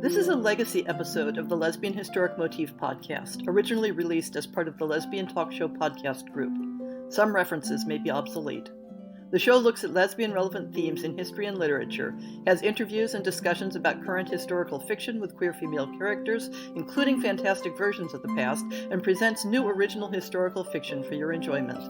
This is a legacy episode of the Lesbian Historic Motif podcast, originally released as part of the Lesbian Talk Show podcast group. Some references may be obsolete. The show looks at lesbian-relevant themes in history and literature, has interviews and discussions about current historical fiction with queer female characters, including fantastic versions of the past, and presents new original historical fiction for your enjoyment.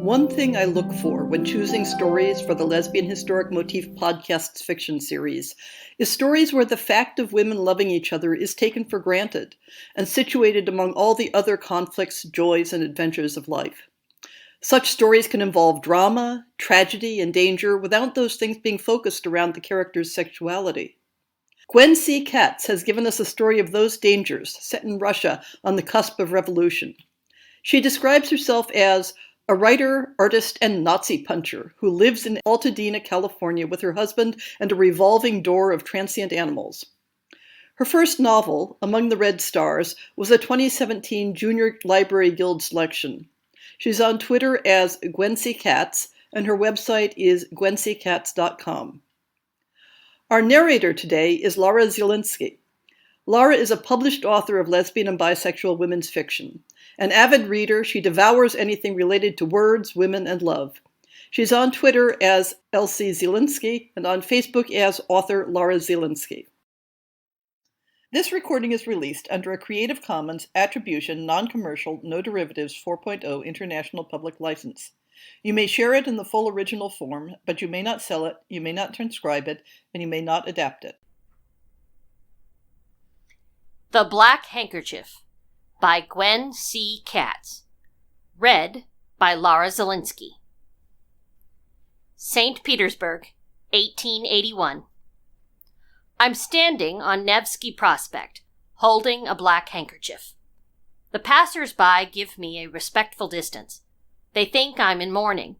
One thing I look for when choosing stories for the Lesbian Historic Motif podcast's fiction series is stories where the fact of women loving each other is taken for granted and situated among all the other conflicts, joys, and adventures of life. Such stories can involve drama, tragedy, and danger without those things being focused around the character's sexuality. Gwen Katz has given us a story of those dangers set in Russia on the cusp of revolution. She describes herself as a writer, artist, and Nazi puncher who lives in Altadena, California with her husband and a revolving door of transient animals. Her first novel, Among the Red Stars, was a 2017 Junior Library Guild selection. She's on Twitter as Gwen Katz, and her website is gwenckatz.com. Our narrator today is Laura Zielinski. Laura is a published author of lesbian and bisexual women's fiction. An avid reader, she devours anything related to words, women, and love. She's on Twitter as LC Zielinski and on Facebook as author Laura Zielinski. This recording is released under a Creative Commons Attribution, Non-Commercial, No Derivatives 4.0 International Public License. You may share it in the full original form, but you may not sell it, you may not transcribe it, and you may not adapt it. The Black Handkerchief by Gwen Katz. Read by Laura Zielinski. St. Petersburg, 1881. I'm standing on Nevsky Prospect, holding a black handkerchief. The passers-by give me a respectful distance. They think I'm in mourning.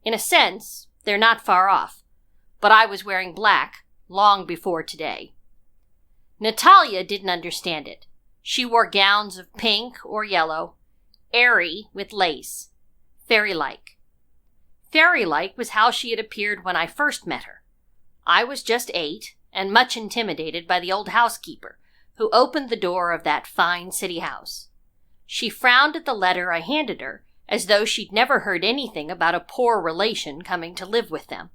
In a sense, they're not far off, but I was wearing black long before today. Natalia didn't understand it. She wore gowns of pink or yellow, airy with lace, fairy-like. Fairy-like was how she had appeared when I first met her. I was just 8 and much intimidated by the old housekeeper who opened the door of that fine city house. She frowned at the letter I handed her as though she'd never heard anything about a poor relation coming to live with them,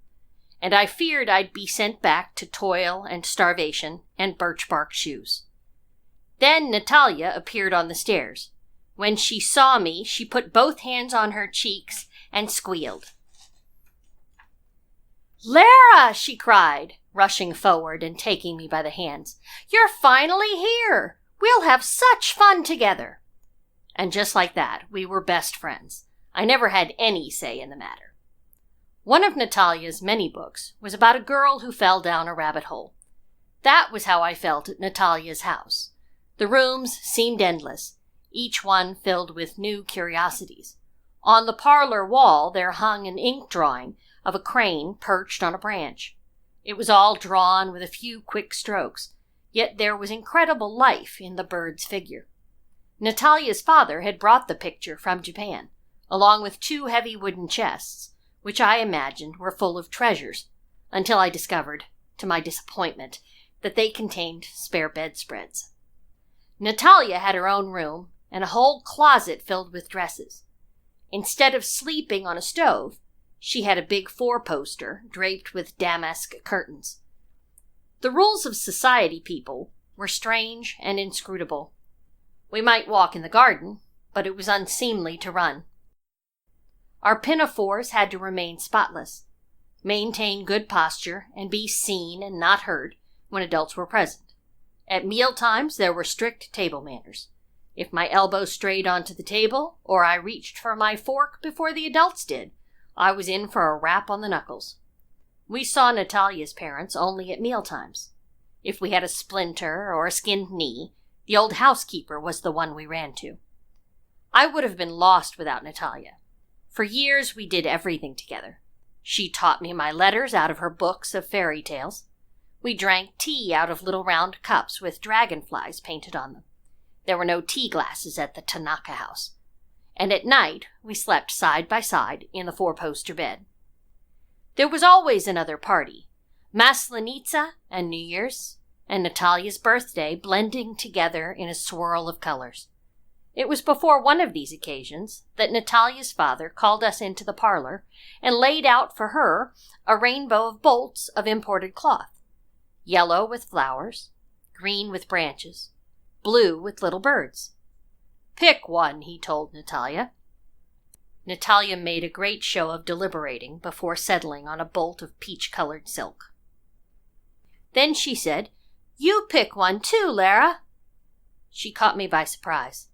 and I feared I'd be sent back to toil and starvation and birch-bark shoes. Then Natalia appeared on the stairs. When she saw me, she put both hands on her cheeks and squealed. "Lara!" she cried, rushing forward and taking me by the hands. "You're finally here! We'll have such fun together!" And just like that, we were best friends. I never had any say in the matter. One of Natalia's many books was about a girl who fell down a rabbit hole. That was how I felt at Natalia's house. The rooms seemed endless, each one filled with new curiosities. On the parlor wall there hung an ink drawing of a crane perched on a branch. It was all drawn with a few quick strokes, yet there was incredible life in the bird's figure. Natalia's father had brought the picture from Japan, along with 2 heavy wooden chests, which I imagined were full of treasures, until I discovered, to my disappointment, that they contained spare bedspreads. Natalia had her own room and a whole closet filled with dresses. Instead of sleeping on a stove, she had a big 4-poster draped with damask curtains. The rules of society people were strange and inscrutable. We might walk in the garden, but it was unseemly to run. Our pinafores had to remain spotless, maintain good posture, and be seen and not heard when adults were present. At meal times, there were strict table manners. If my elbow strayed onto the table, or I reached for my fork before the adults did, I was in for a rap on the knuckles. We saw Natalia's parents only at meal times. If we had a splinter or a skinned knee, the old housekeeper was the one we ran to. I would have been lost without Natalia. For years we did everything together. She taught me my letters out of her books of fairy tales. We drank tea out of little round cups with dragonflies painted on them. There were no tea glasses at the Tanaka house. And at night, we slept side by side in the four-poster bed. There was always another party, Maslenitsa and New Year's, and Natalia's birthday blending together in a swirl of colors. It was before one of these occasions that Natalia's father called us into the parlor and laid out for her a rainbow of bolts of imported cloth, yellow with flowers, green with branches, blue with little birds. "Pick one," he told Natalia. Natalia made a great show of deliberating before settling on a bolt of peach-colored silk. Then she said, "You pick one too, Lara." She caught me by surprise.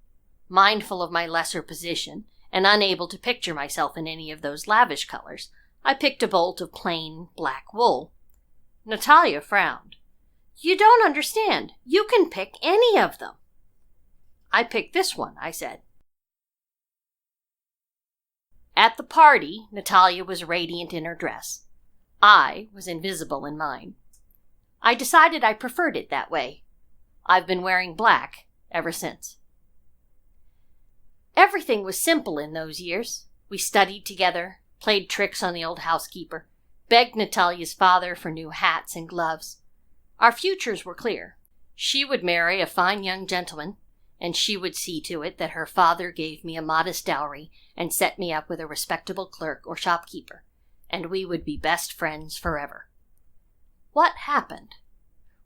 Mindful of my lesser position, and unable to picture myself in any of those lavish colors, I picked a bolt of plain black wool. Natalia frowned. "You don't understand. You can pick any of them." "I picked this one," I said. At the party, Natalia was radiant in her dress. I was invisible in mine. I decided I preferred it that way. I've been wearing black ever since. Everything was simple in those years. We studied together, played tricks on the old housekeeper, begged Natalia's father for new hats and gloves. Our futures were clear. She would marry a fine young gentleman, and she would see to it that her father gave me a modest dowry and set me up with a respectable clerk or shopkeeper, and we would be best friends forever. What happened?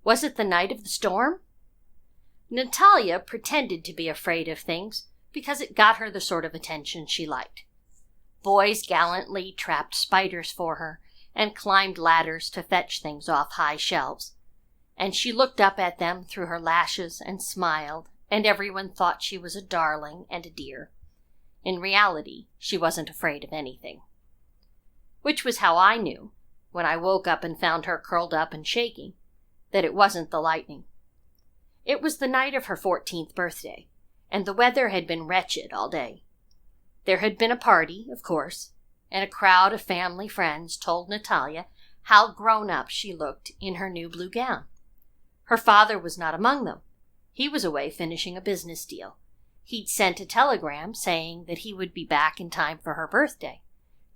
Was it the night of the storm? Natalia pretended to be afraid of things because it got her the sort of attention she liked. Boys gallantly trapped spiders for her and climbed ladders to fetch things off high shelves, and she looked up at them through her lashes and smiled, and everyone thought she was a darling and a dear. In reality, she wasn't afraid of anything. Which was how I knew, when I woke up and found her curled up and shaking, that it wasn't the lightning. It was the night of her 14th birthday, and the weather had been wretched all day. There had been a party, of course, and a crowd of family friends told Natalia how grown up she looked in her new blue gown. Her father was not among them. He was away finishing a business deal. He'd sent a telegram saying that he would be back in time for her birthday.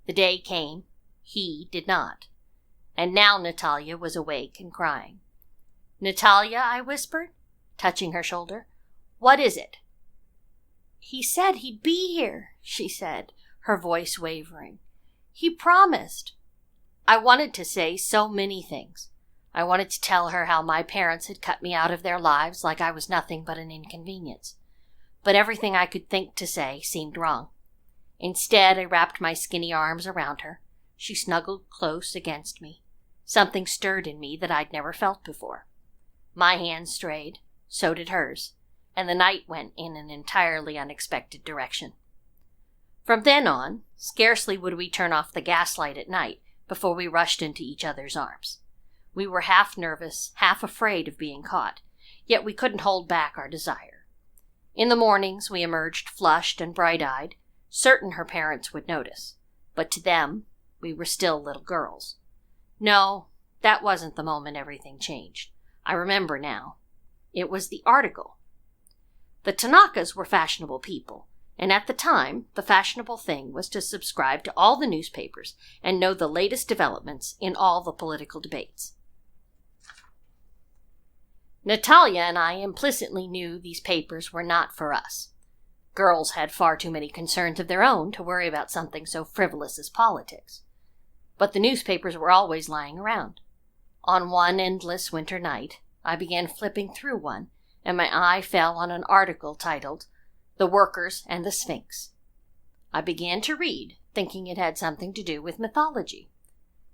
The day came. He did not. And now Natalia was awake and crying. "Natalia," I whispered, touching her shoulder, "what is it?" "He said he'd be here," she said, her voice wavering. "He promised." I wanted to say so many things. I wanted to tell her how my parents had cut me out of their lives like I was nothing but an inconvenience. But everything I could think to say seemed wrong. Instead, I wrapped my skinny arms around her. She snuggled close against me. Something stirred in me that I'd never felt before. My hand strayed, so did hers, and the night went in an entirely unexpected direction. From then on, scarcely would we turn off the gaslight at night before we rushed into each other's arms. We were half nervous, half afraid of being caught, yet we couldn't hold back our desire. In the mornings, we emerged flushed and bright-eyed, certain her parents would notice, but to them, we were still little girls. No, that wasn't the moment everything changed. I remember now. It was the article. The Tanakas were fashionable people, and at the time, the fashionable thing was to subscribe to all the newspapers and know the latest developments in all the political debates. Natalia and I implicitly knew these papers were not for us. Girls had far too many concerns of their own to worry about something so frivolous as politics. But the newspapers were always lying around. On one endless winter night, I began flipping through one, and my eye fell on an article titled, "The Workers and the Sphinx." I began to read, thinking it had something to do with mythology.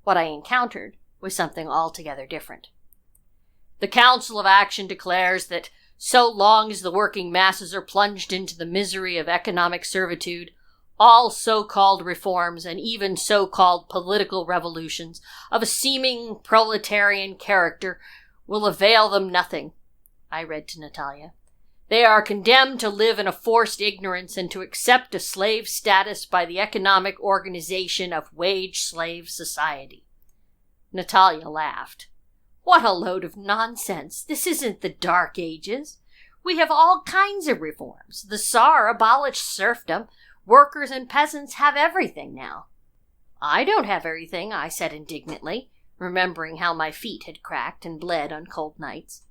What I encountered was something altogether different. "The Council of Action declares that so long as the working masses are plunged into the misery of economic servitude, all so-called reforms and even so-called political revolutions of a seeming proletarian character will avail them nothing," I read to Natalia. "They are condemned to live in a forced ignorance and to accept a slave status by the economic organization of wage slave society." Natalia laughed. "What a load of nonsense. This isn't the Dark Ages. We have all kinds of reforms. The Tsar abolished serfdom. Workers and peasants have everything now. I don't have everything, I said indignantly, remembering how my feet had cracked and bled on cold nights.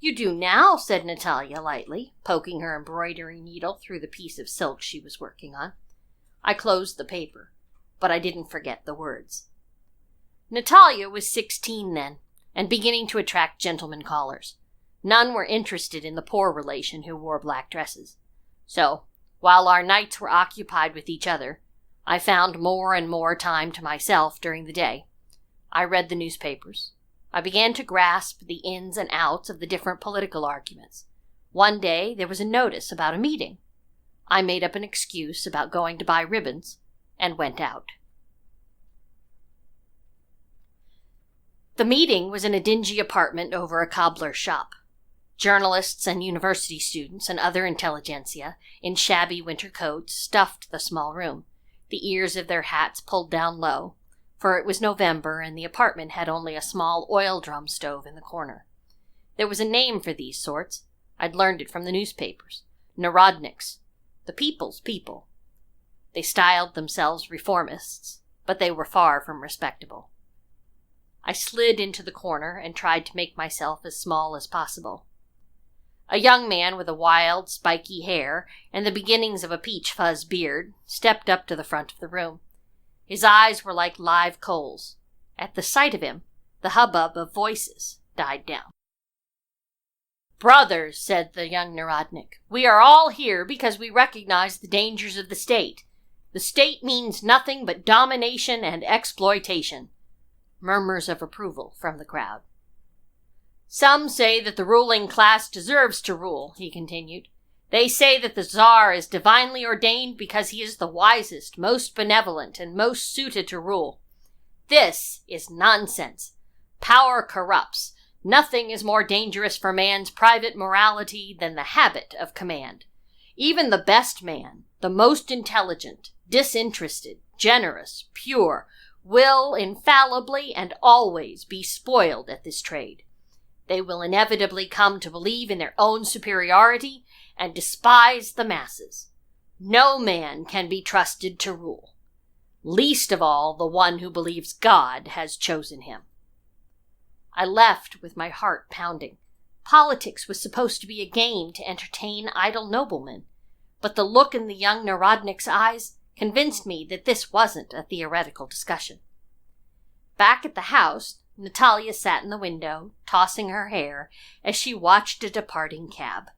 You do now, said Natalia lightly, poking her embroidery needle through the piece of silk she was working on. I closed the paper, but I didn't forget the words. Natalia was 16 then, and beginning to attract gentlemen callers. None were interested in the poor relation who wore black dresses. So, while our nights were occupied with each other, I found more and more time to myself during the day. I read the newspapers. I began to grasp the ins and outs of the different political arguments. One day there was a notice about a meeting. I made up an excuse about going to buy ribbons and went out. The meeting was in a dingy apartment over a cobbler's shop. Journalists and university students and other intelligentsia in shabby winter coats stuffed the small room, the ears of their hats pulled down low, for it was November and the apartment had only a small oil drum stove in the corner. There was a name for these sorts. I'd learned it from the newspapers. Narodniks, the people's people. They styled themselves reformists, but they were far from respectable. I slid into the corner and tried to make myself as small as possible. A young man with a wild, spiky hair and the beginnings of a peach fuzz beard stepped up to the front of the room. His eyes were like live coals. At the sight of him, the hubbub of voices died down. Brothers, said the young Narodnik, we are all here because we recognize the dangers of the state. The state means nothing but domination and exploitation. Murmurs of approval from the crowd. Some say that the ruling class deserves to rule, he continued. They say that the Tsar is divinely ordained because he is the wisest, most benevolent, and most suited to rule. This is nonsense. Power corrupts. Nothing is more dangerous for man's private morality than the habit of command. Even the best man, the most intelligent, disinterested, generous, pure, will infallibly and always be spoiled at this trade. They will inevitably come to believe in their own superiority and despise the masses. No man can be trusted to rule, least of all the one who believes God has chosen him. I left with my heart pounding. Politics was supposed to be a game to entertain idle noblemen, but the look in the young Narodnik's eyes convinced me that this wasn't a theoretical discussion. Back at the house, Natalia sat in the window, tossing her hair as she watched a departing cab.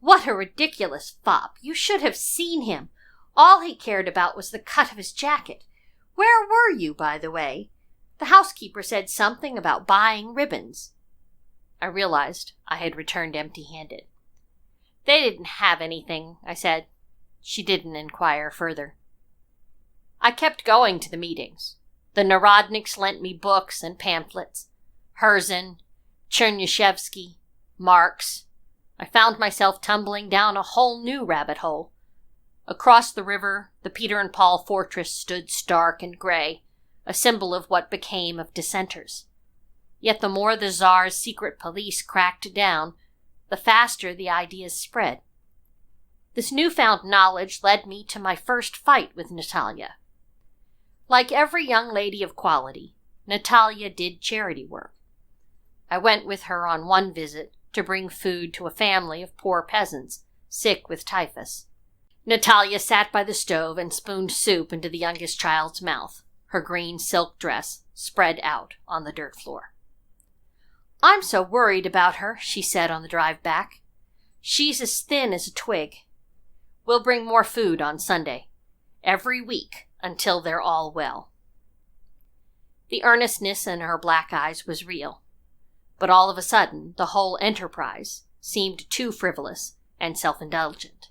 What a ridiculous fop! You should have seen him. All he cared about was the cut of his jacket. Where were you, by the way? The housekeeper said something about buying ribbons. I realized I had returned empty-handed. They didn't have anything, I said. She didn't inquire further. I kept going to the meetings. The Narodniks lent me books and pamphlets. Herzen, Chernyshevsky, Marx. I found myself tumbling down a whole new rabbit hole. Across the river, the Peter and Paul fortress stood stark and gray, a symbol of what became of dissenters. Yet the more the Tsar's secret police cracked down, the faster the ideas spread. This newfound knowledge led me to my first fight with Natalia. Like every young lady of quality, Natalia did charity work. I went with her on one visit to bring food to a family of poor peasants sick with typhus. Natalia sat by the stove and spooned soup into the youngest child's mouth, her green silk dress spread out on the dirt floor. I'm so worried about her, she said on the drive back. She's as thin as a twig. We'll bring more food on Sunday, every week, until they're all well. The earnestness in her black eyes was real, but all of a sudden the whole enterprise seemed too frivolous and self-indulgent.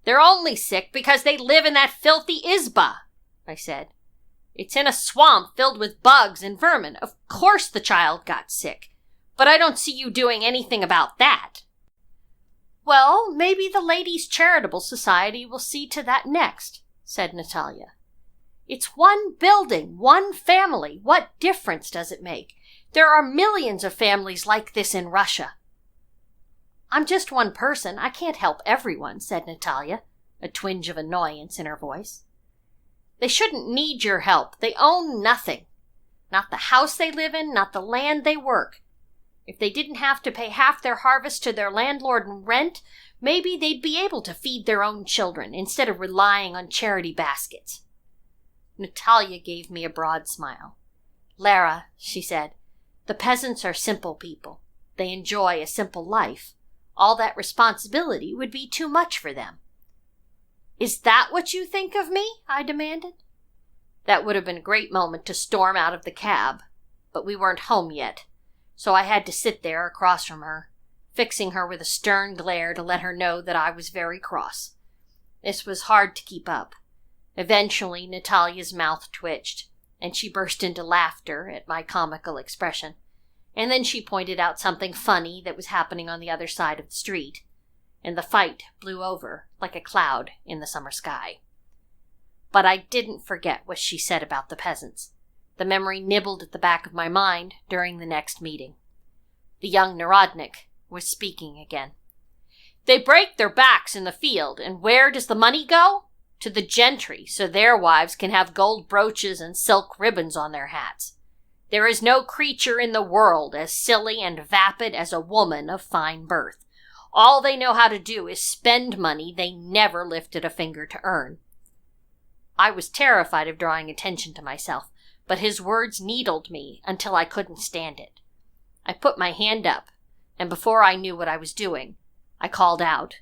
They're only sick because they live in that filthy izba, I said. It's in a swamp filled with bugs and vermin. Of course the child got sick, but I don't see you doing anything about that. Well, maybe the Ladies' Charitable Society will see to that next, said Natalia. It's one building, one family. What difference does it make? There are millions of families like this in Russia. I'm just one person. I can't help everyone, said Natalia, a twinge of annoyance in her voice. They shouldn't need your help. They own nothing. Not the house they live in, not the land they work. If they didn't have to pay half their harvest to their landlord in rent, maybe they'd be able to feed their own children instead of relying on charity baskets. Natalia gave me a broad smile. Lara, she said, the peasants are simple people. They enjoy a simple life. All that responsibility would be too much for them. Is that what you think of me? I demanded. That would have been a great moment to storm out of the cab, but we weren't home yet, so I had to sit there across from her, fixing her with a stern glare to let her know that I was very cross. This was hard to keep up. Eventually, Natalia's mouth twitched, and she burst into laughter at my comical expression. And then she pointed out something funny that was happening on the other side of the street, and the fight blew over like a cloud in the summer sky. But I didn't forget what she said about the peasants. The memory nibbled at the back of my mind during the next meeting. The young Narodnik was speaking again. They break their backs in the field, and where does the money go? To the gentry, so their wives can have gold brooches and silk ribbons on their hats. There is no creature in the world as silly and vapid as a woman of fine birth. All they know how to do is spend money they never lifted a finger to earn. I was terrified of drawing attention to myself, but his words needled me until I couldn't stand it. I put my hand up, and before I knew what I was doing, I called out,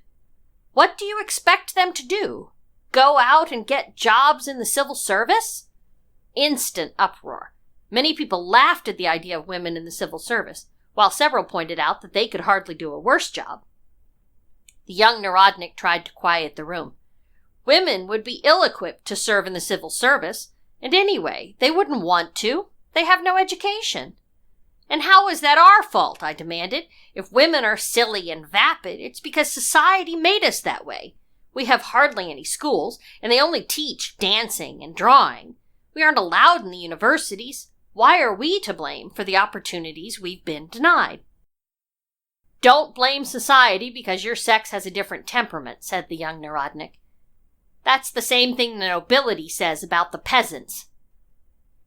"What do you expect them to do? Go out and get jobs in the civil service?" Instant uproar. Many people laughed at the idea of women in the civil service, while several pointed out that they could hardly do a worse job. The young Narodnik tried to quiet the room. Women would be ill-equipped to serve in the civil service, and anyway, they wouldn't want to. They have no education. And how is that our fault? I demanded. If women are silly and vapid, it's because society made us that way. We have hardly any schools, and they only teach dancing and drawing. We aren't allowed in the universities. Why are we to blame for the opportunities we've been denied? Don't blame society because your sex has a different temperament, said the young Narodnik. That's the same thing the nobility says about the peasants.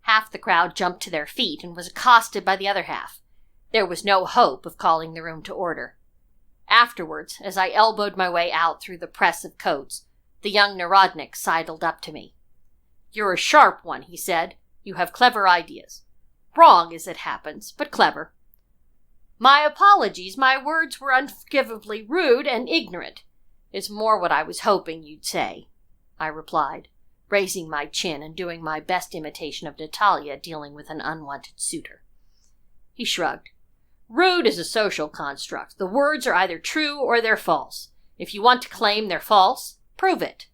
Half the crowd jumped to their feet and was accosted by the other half. There was no hope of calling the room to order. Afterwards, as I elbowed my way out through the press of coats, the young Narodnik sidled up to me. You're a sharp one, he said. You have clever ideas. Wrong, as it happens, but clever. My apologies, my words were unforgivably rude and ignorant. It's more what I was hoping you'd say, I replied, raising my chin and doing my best imitation of Natalia dealing with an unwanted suitor. He shrugged. Rude is a social construct. The words are either true or they're false. If you want to claim they're false, prove it.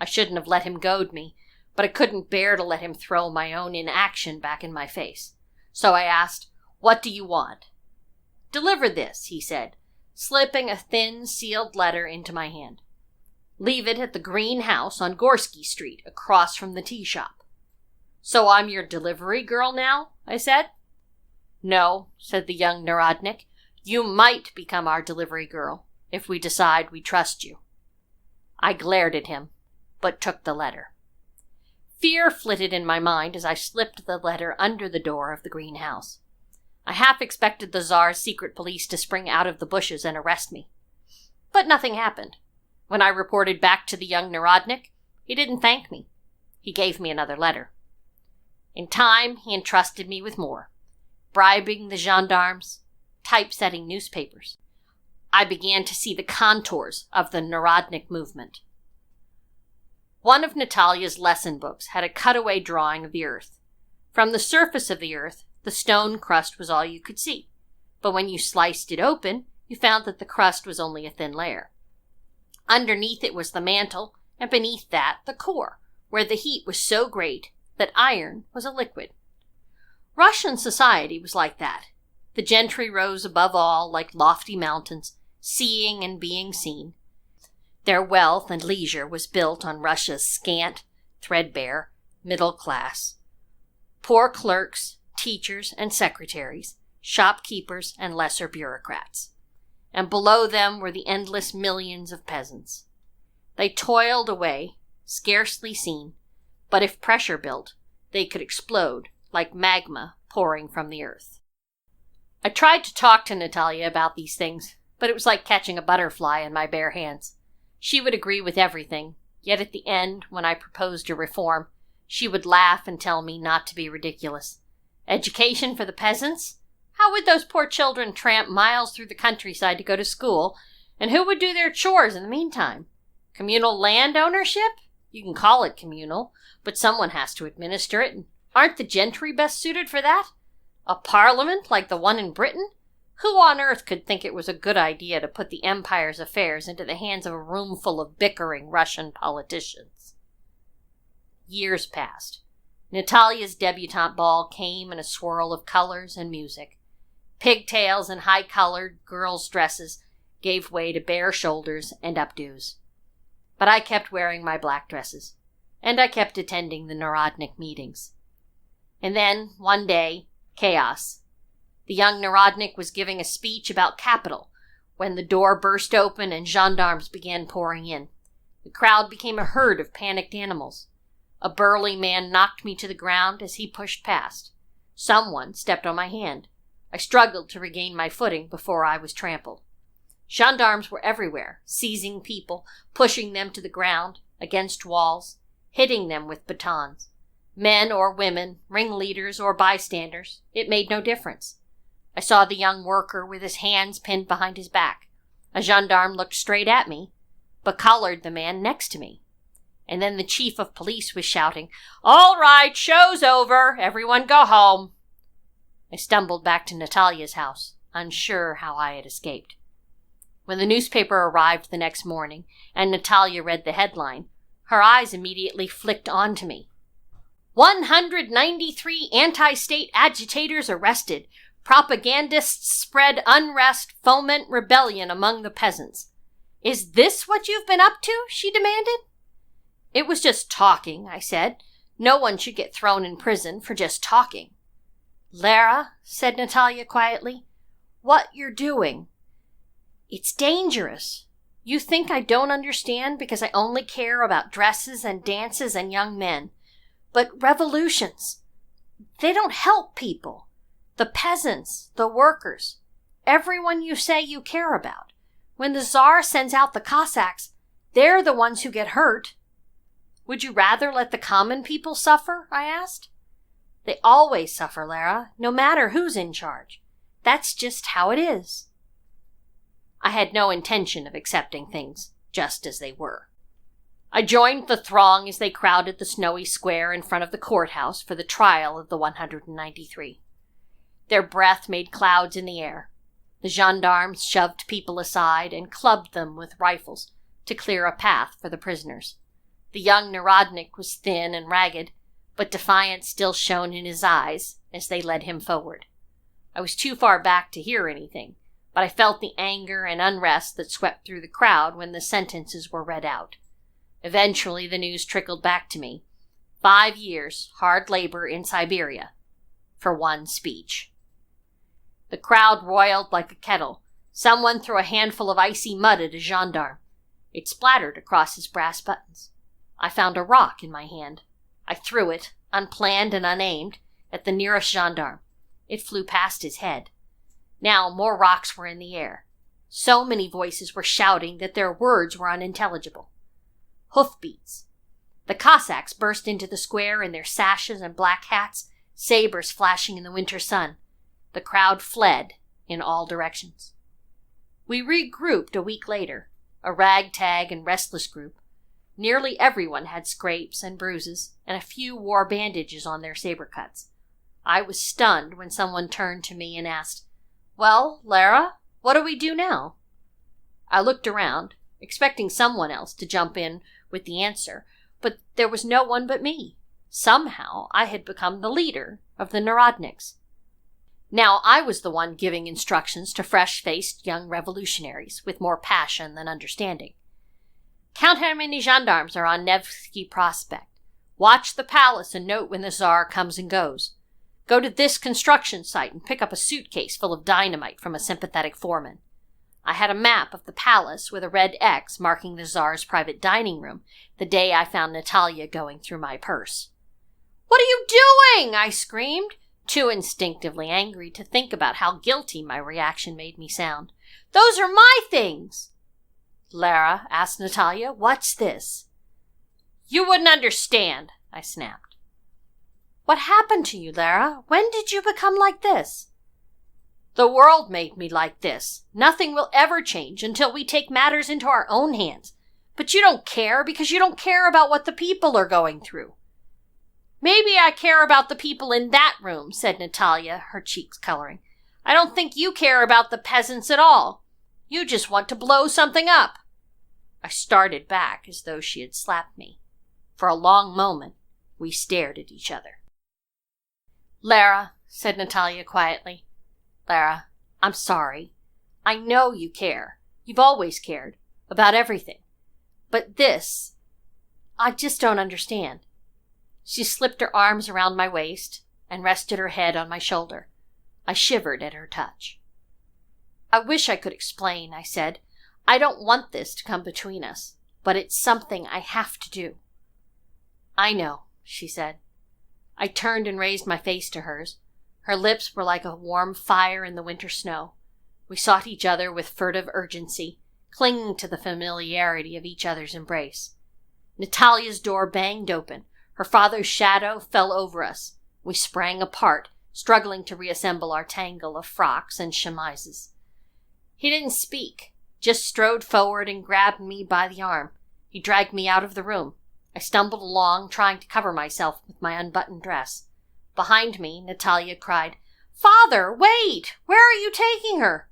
I shouldn't have let him goad me, but I couldn't bear to let him throw my own inaction back in my face. So I asked, What do you want? Deliver this, he said, slipping a thin, sealed letter into my hand. Leave it at the green house on Gorsky Street, across from the tea shop. So I'm your delivery girl now? I said. No, said the young Narodnik. You might become our delivery girl, if we decide we trust you. I glared at him, but took the letter. Fear flitted in my mind as I slipped the letter under the door of the greenhouse. I half expected the Tsar's secret police to spring out of the bushes and arrest me. But nothing happened. When I reported back to the young Narodnik, he didn't thank me. He gave me another letter. In time, he entrusted me with more, bribing the gendarmes, typesetting newspapers. I began to see the contours of the Narodnik movement. One of Natalia's lesson books had a cutaway drawing of the earth. From the surface of the earth, the stone crust was all you could see. But when you sliced it open, you found that the crust was only a thin layer. Underneath it was the mantle, and beneath that, the core, where the heat was so great that iron was a liquid. Russian society was like that. The gentry rose above all like lofty mountains, seeing and being seen. Their wealth and leisure was built on Russia's scant, threadbare, middle class. Poor clerks, teachers, and secretaries, shopkeepers, and lesser bureaucrats. and below them were the endless millions of peasants. They toiled away, scarcely seen, but if pressure built, they could explode like magma pouring from the earth. I tried to talk to Natalia about these things, but it was like catching a butterfly in my bare hands. She would agree with everything, yet at the end, when I proposed a reform, she would laugh and tell me not to be ridiculous. Education for the peasants? How would those poor children tramp miles through the countryside to go to school, and who would do their chores in the meantime? Communal land ownership? You can call it communal, but someone has to administer it, and aren't the gentry best suited for that? A parliament like the one in Britain? Who on earth could think it was a good idea to put the empire's affairs into the hands of a room full of bickering Russian politicians? Years passed. Natalia's debutante ball came in a swirl of colors and music. Pigtails and high-colored girls' dresses gave way to bare shoulders and updos. But I kept wearing my black dresses, and I kept attending the Narodnik meetings. And then, one day, chaos. The young Narodnik was giving a speech about capital when the door burst open and gendarmes began pouring in. The crowd became a herd of panicked animals. A burly man knocked me to the ground as he pushed past. Someone stepped on my hand. I struggled to regain my footing before I was trampled. Gendarmes were everywhere, seizing people, pushing them to the ground, against walls, hitting them with batons. Men or women, ringleaders or bystanders, it made no difference. I saw the young worker with his hands pinned behind his back. A gendarme looked straight at me, but collared the man next to me. And then the chief of police was shouting, "All right, show's over. Everyone go home." I stumbled back to Natalia's house, unsure how I had escaped. When the newspaper arrived the next morning, and Natalia read the headline, her eyes immediately flicked onto me. 193 anti-state agitators arrested. Propagandists spread unrest, foment rebellion among the peasants. "Is this what you've been up to?" she demanded. "It was just talking," I said. "No one should get thrown in prison for just talking." "Lara," said Natalia quietly, "what you're doing, it's dangerous. You think I don't understand because I only care about dresses and dances and young men. But revolutions, they don't help people. The peasants, the workers, everyone you say you care about. When the Tsar sends out the Cossacks, they're the ones who get hurt." "Would you rather let the common people suffer?" I asked. "They always suffer, Lara, no matter who's in charge. That's just how it is." I had no intention of accepting things just as they were. I joined the throng as they crowded the snowy square in front of the courthouse for the trial of the 193. Their breath made clouds in the air. The gendarmes shoved people aside and clubbed them with rifles to clear a path for the prisoners. The young Narodnik was thin and ragged, but defiance still shone in his eyes as they led him forward. I was too far back to hear anything, but I felt the anger and unrest that swept through the crowd when the sentences were read out. Eventually, the news trickled back to me. 5 years hard labor in Siberia for one speech. The crowd roiled like a kettle. Someone threw a handful of icy mud at a gendarme. It splattered across his brass buttons. I found a rock in my hand. I threw it, unplanned and unaimed, at the nearest gendarme. It flew past his head. Now more rocks were in the air. So many voices were shouting that their words were unintelligible. Hoofbeats. The Cossacks burst into the square in their sashes and black hats, sabers flashing in the winter sun. The crowd fled in all directions. We regrouped a week later, a ragtag and restless group. Nearly everyone had scrapes and bruises, and a few wore bandages on their saber cuts. I was stunned when someone turned to me and asked, "Well, Lara, what do we do now?" I looked around, expecting someone else to jump in with the answer, but there was no one but me. Somehow I had become the leader of the Narodniks. Now I was the one giving instructions to fresh-faced young revolutionaries with more passion than understanding. "Count how many gendarmes are on Nevsky Prospect. Watch the palace and note when the Tsar comes and goes. Go to this construction site and pick up a suitcase full of dynamite from a sympathetic foreman. I had a map of the palace with a red X marking the Tsar's private dining room the day I found Natalia going through my purse. "What are you doing?" I screamed, too instinctively angry to think about how guilty my reaction made me sound. "Those are my things!" "Lara," asked Natalia, "what's this?" "You wouldn't understand," I snapped. "What happened to you, Lara? When did you become like this?" "The world made me like this. Nothing will ever change until we take matters into our own hands. But you don't care because you don't care about what the people are going through." "Maybe I care about the people in that room," said Natalia, her cheeks coloring. "I don't think you care about the peasants at all. You just want to blow something up." I started back as though she had slapped me. For a long moment, we stared at each other. "Lara," said Natalia quietly. "Lara, I'm sorry. I know you care. You've always cared. About everything. But this, I just don't understand." She slipped her arms around my waist and rested her head on my shoulder. I shivered at her touch. "I wish I could explain," I said. "I don't want this to come between us, but it's something I have to do." "I know," she said. I turned and raised my face to hers. Her lips were like a warm fire in the winter snow. We sought each other with furtive urgency, clinging to the familiarity of each other's embrace. Natalia's door banged open. Her father's shadow fell over us. We sprang apart, struggling to reassemble our tangle of frocks and chemises. He didn't speak, just strode forward and grabbed me by the arm. He dragged me out of the room. I stumbled along, trying to cover myself with my unbuttoned dress. Behind me, Natalia cried, "Father, wait! Where are you taking her?"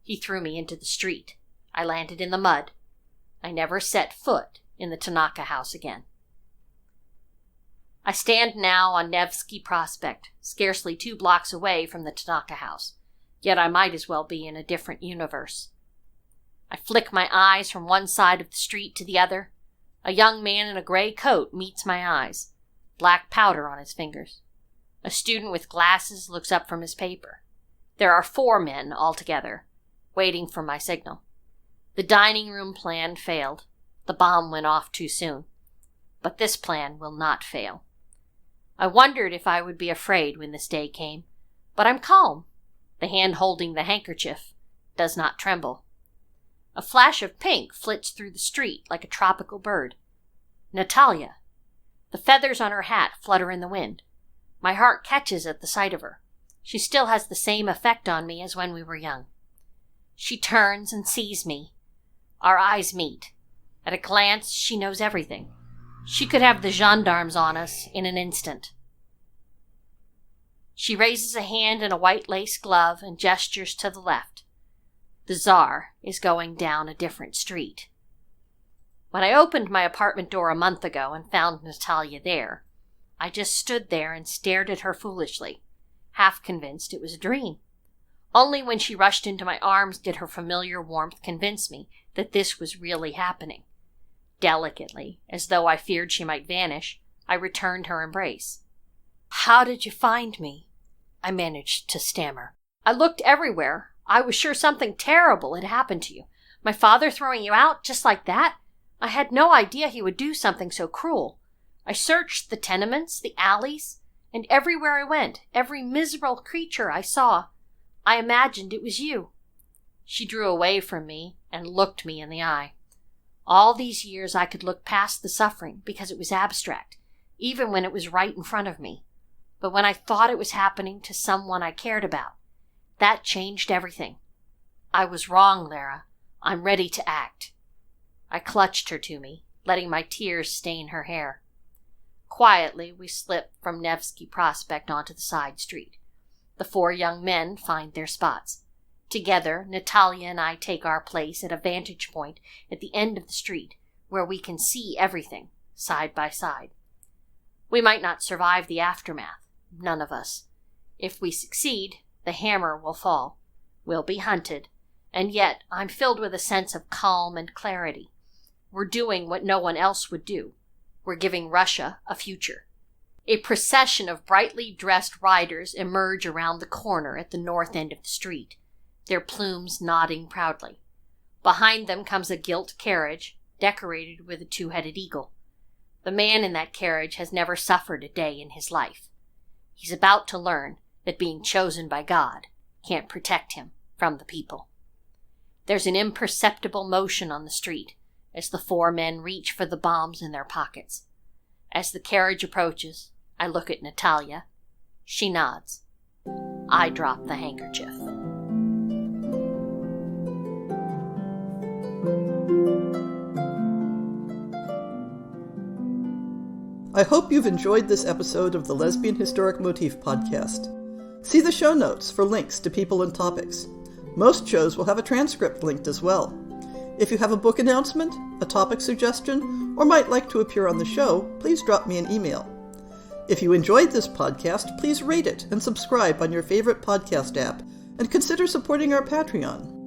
He threw me into the street. I landed in the mud. I never set foot in the Tanaka house again. I stand now on Nevsky Prospect, scarcely 2 blocks away from the Tanaka house, yet I might as well be in a different universe. I flick my eyes from one side of the street to the other. A young man in a gray coat meets my eyes, black powder on his fingers. A student with glasses looks up from his paper. There are 4 men altogether, waiting for my signal. The dining room plan failed. The bomb went off too soon. But this plan will not fail. I wondered if I would be afraid when this day came, but I'm calm. The hand holding the handkerchief does not tremble. A flash of pink flits through the street like a tropical bird. Natalia. The feathers on her hat flutter in the wind. My heart catches at the sight of her. She still has the same effect on me as when we were young. She turns and sees me. Our eyes meet. At a glance, she knows everything. She could have the gendarmes on us in an instant. She raises a hand in a white lace glove and gestures to the left. The Tsar is going down a different street. When I opened my apartment door a month ago and found Natalia there, I just stood there and stared at her foolishly, half convinced it was a dream. Only when she rushed into my arms did her familiar warmth convince me that this was really happening. Delicately, as though I feared she might vanish, I returned her embrace. "How did you find me?" I managed to stammer. "I looked everywhere. I was sure something terrible had happened to you. My father throwing you out just like that? I had no idea he would do something so cruel. I searched the tenements, the alleys, and everywhere I went, every miserable creature I saw, I imagined it was you." She drew away from me and looked me in the eye. All these years I could look past the suffering because it was abstract, even when it was right in front of me. But when I thought it was happening to someone I cared about, that changed everything. I was wrong, Lara. I'm ready to act. I clutched her to me, letting my tears stain her hair. Quietly, we slip from Nevsky Prospect onto the side street. The 4 young men find their spots. Together, Natalia and I take our place at a vantage point at the end of the street, where we can see everything, side by side. We might not survive the aftermath, none of us. If we succeed, the hammer will fall. We'll be hunted, and yet I'm filled with a sense of calm and clarity. We're doing what no one else would do. We're giving Russia a future. A procession of brightly dressed riders emerge around the corner at the north end of the street, their plumes nodding proudly. Behind them comes a gilt carriage, decorated with a two-headed eagle. The man in that carriage has never suffered a day in his life. He's about to learn that being chosen by God can't protect him from the people. There's an imperceptible motion on the street as the 4 men reach for the bombs in their pockets. As the carriage approaches, I look at Natalia. She nods. I drop the handkerchief. I hope you've enjoyed this episode of the Lesbian Historic Motif Podcast. See the show notes for links to people and topics. Most shows will have a transcript linked as well. If you have a book announcement, a topic suggestion, or might like to appear on the show, please drop me an email. If you enjoyed this podcast, please rate it and subscribe on your favorite podcast app, and consider supporting our Patreon.